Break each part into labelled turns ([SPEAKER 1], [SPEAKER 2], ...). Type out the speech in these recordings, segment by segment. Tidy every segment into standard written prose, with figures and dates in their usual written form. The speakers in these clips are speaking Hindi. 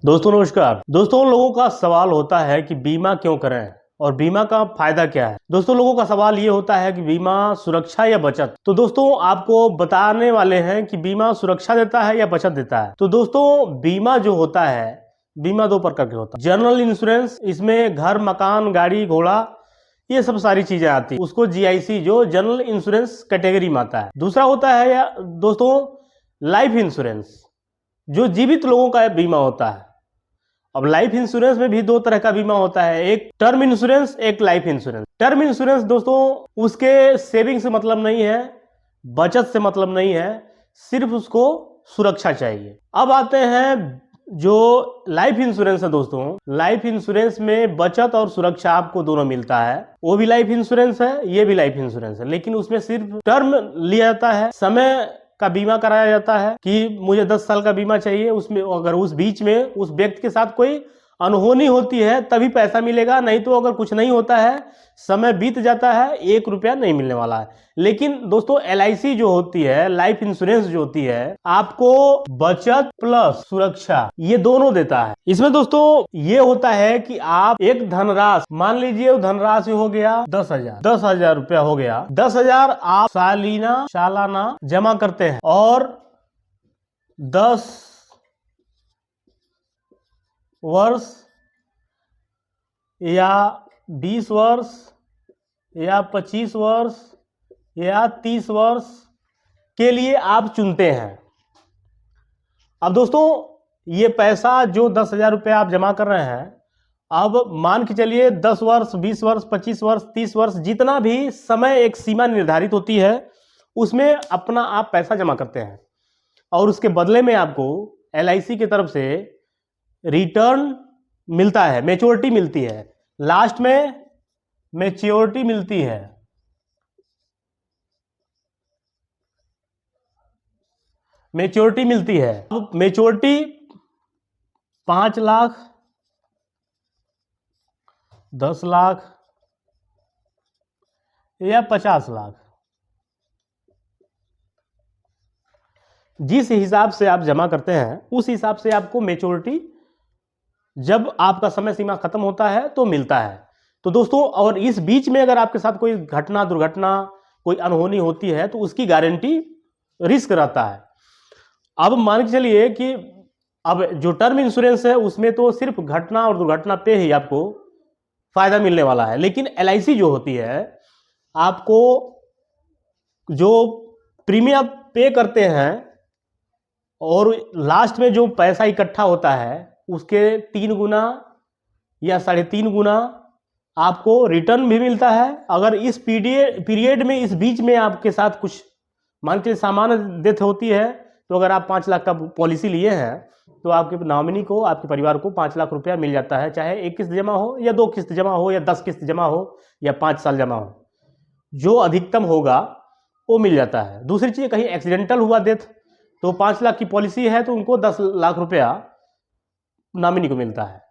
[SPEAKER 1] दोस्तों नमस्कार। दोस्तों लोगों का सवाल होता है कि बीमा क्यों करें और बीमा का फायदा क्या है। दोस्तों लोगों का सवाल ये होता है कि बीमा सुरक्षा या बचत। तो दोस्तों आपको बताने वाले हैं कि बीमा सुरक्षा देता है या बचत देता है। तो दोस्तों बीमा जो होता है, बीमा दो प्रकार के होता है। जनरल इंश्योरेंस, इसमें घर, मकान, गाड़ी, घोड़ा, ये सब सारी चीजें आती है, उसको जीआईसी जो जनरल इंश्योरेंस कैटेगरी में आता है। दूसरा होता है या दोस्तों लाइफ इंश्योरेंस, जो जीवित लोगों का बीमा होता है। अब लाइफ इंश्योरेंस में भी दो तरह का बीमा होता है, एक टर्म इंश्योरेंस, एक लाइफ इंश्योरेंस। टर्म इंश्योरेंस दोस्तों उसके सेविंग से मतलब नहीं है, बचत से मतलब नहीं है, सिर्फ उसको सुरक्षा चाहिए। अब आते हैं जो लाइफ इंश्योरेंस है। दोस्तों लाइफ इंश्योरेंस में बचत और सुरक्षा आपको दोनों मिलता है। वो भी लाइफ इंश्योरेंस है, ये भी लाइफ इंश्योरेंस है, लेकिन उसमें सिर्फ टर्म लिया जाता है, समय का बीमा कराया जाता है कि मुझे 10 साल का बीमा चाहिए। उसमें अगर उस बीच में उस व्यक्ति के साथ कोई अनहोनी होती है तभी पैसा मिलेगा, नहीं तो अगर कुछ नहीं होता है, समय बीत जाता है, 1 रुपया नहीं मिलने वाला है। लेकिन दोस्तों एलआईसी जो होती है, लाइफ इंश्योरेंस जो होती है, आपको बचत प्लस सुरक्षा ये दोनों देता है। इसमें दोस्तों ये होता है कि आप एक धनराशि, मान लीजिए धनराशि हो गया 10,000 रुपया हो गया, 10,000 आप सालाना जमा करते हैं और 10 वर्ष या 20 वर्ष या 25 वर्ष या 30 वर्ष के लिए आप चुनते हैं। अब दोस्तों ये पैसा जो 10,000 रुपये आप जमा कर रहे हैं, अब मान के चलिए 10 वर्ष, 20 वर्ष, 25 वर्ष, 30 वर्ष, जितना भी समय एक सीमा निर्धारित होती है उसमें अपना आप पैसा जमा करते हैं और उसके बदले में आपको एलआईसी की तरफ से रिटर्न मिलता है, मैच्योरिटी मिलती है, लास्ट में मैच्योरिटी मिलती है। मैच्योरिटी मिलती है, अब मैच्योरिटी 5 लाख, 10 लाख या 50 लाख, जिस हिसाब से आप जमा करते हैं उस हिसाब से आपको मैच्योरिटी जब आपका समय सीमा खत्म होता है तो मिलता है। तो दोस्तों और इस बीच में अगर आपके साथ कोई घटना, दुर्घटना, कोई अनहोनी होती है तो उसकी गारंटी रिस्क रहता है। अब मान के चलिए कि अब जो टर्म इंश्योरेंस है उसमें तो सिर्फ घटना और दुर्घटना पे ही आपको फायदा मिलने वाला है, लेकिन एलआईसी जो होती है आपको जो प्रीमियम पे करते हैं और लास्ट में जो पैसा इकट्ठा होता है उसके 3 गुना या 3.5 गुना आपको रिटर्न भी मिलता है। अगर इस पीरियड में, इस बीच में आपके साथ कुछ मान के सामान्य डेथ होती है तो अगर आप 5 लाख का पॉलिसी लिए हैं तो आपके नॉमिनी को, आपके परिवार को 5 लाख रुपया मिल जाता है, चाहे 1 किस्त जमा हो या 2 किस्त जमा हो या 10 किस्त जमा हो या 5 साल जमा हो, जो अधिकतम होगा वो मिल जाता है। दूसरी चीज़, कहीं एक्सीडेंटल हुआ डेथ तो 5 लाख की पॉलिसी है तो उनको 10 लाख रुपया नॉमिनी को मिलता है,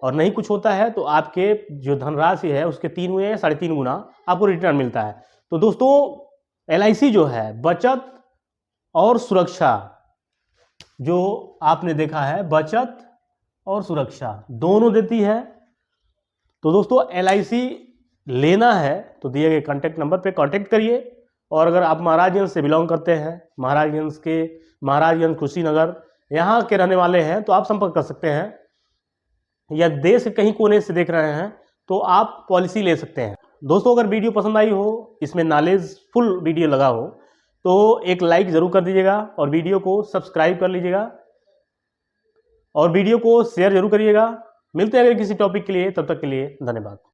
[SPEAKER 1] और नहीं कुछ होता है तो आपके जो धनराशि है उसके 3 गुना या 3.5 गुना आपको रिटर्न मिलता है। तो दोस्तों एलआईसी जो है बचत और सुरक्षा, जो आपने देखा है बचत और सुरक्षा दोनों देती है। तो दोस्तों एलआईसी लेना है तो दिए गए कॉन्टैक्ट नंबर पे कांटेक्ट करिए, और अगर आप महाराजगंज से बिलोंग करते हैं, महाराजगंज कुशीनगर यहाँ के रहने वाले हैं तो आप संपर्क कर सकते हैं, या देश के कहीं कोने से देख रहे हैं तो आप पॉलिसी ले सकते हैं। दोस्तों अगर वीडियो पसंद आई हो, इसमें नॉलेजफुल वीडियो लगा हो तो एक लाइक ज़रूर कर दीजिएगा और वीडियो को सब्सक्राइब कर लीजिएगा और वीडियो को शेयर जरूर करिएगा। मिलते हैं अगले किसी टॉपिक के लिए, तब तक के लिए धन्यवाद।